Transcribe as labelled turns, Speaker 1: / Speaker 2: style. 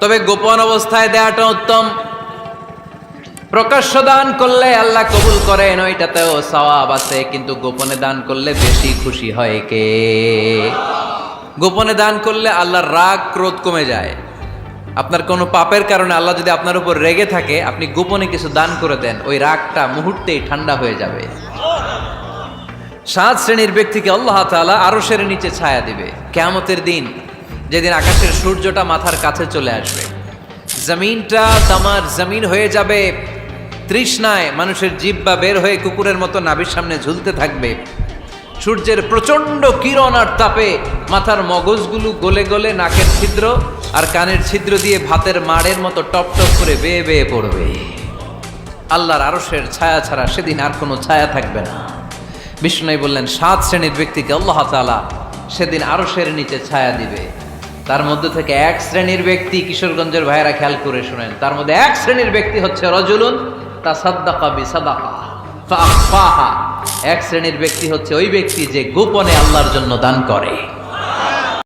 Speaker 1: তবে গোপন অবস্থায় দেওয়াটা উত্তম। প্রকাশ্য দান করলে আল্লাহ কবুল করেন, ওইটাতেও সওয়াব আছে, কিন্তু গোপনে দান করলে বেশি খুশি হয় কে? গোপনে দান করলে আল্লাহর রাগ ক্রোধ কমে যায়। আপনার কোনো পাপের কারণে আল্লাহ যদি আপনার উপর রেগে থাকে, আপনি গোপনে কিছু দান করে দেন, ওই রাগটা মুহূর্তেই ঠান্ডা হয়ে যাবে। 7 শ্রেণীর ব্যক্তিকে আল্লাহ তাআলা আরশের নিচে ছায়া দিবে কিয়ামতের দিন, যেদিন আকাশের সূর্যটা মাথার কাছে চলে আসবে, জমিনটা তামার জমিন হয়ে যাবে, তৃষ্ণায় মানুষের জিহ্বা বের হয়ে কুকুরের মতো নাভির সামনে ঝুলতে থাকবে। সূর্যের প্রচন্ড কিরণ আর তাপে মাথার মগজগুলো গলে গলে নাকের ছিদ্র আর কানের ছিদ্র দিয়ে ভাতের মাড়ের মতো টপ টপ করে বেয়ে বেয়ে পড়বে। আল্লাহর আরশের ছায়া ছাড়া সেদিন আর কোনো ছায়া থাকবে না। বিষ্ণু বললেন 7 শ্রেণীর ব্যক্তিকে আল্লাহ তাআলা সেদিন আরশের নিচে ছায়া দিবে। তার মধ্যে থেকে 1 শ্রেণীর ব্যক্তি, কিশোরগঞ্জের ভাইয়েরা খেয়াল করে শুনেন, তার মধ্যে 1 শ্রেণীর ব্যক্তি হচ্ছে রজুলুন তাসাদ্দাকা বিসাদাকা ফাআখফাহা। 1 শ্রেণীর ব্যক্তি হচ্ছে ওই ব্যক্তি যে গোপনে আল্লাহর জন্য দান করে।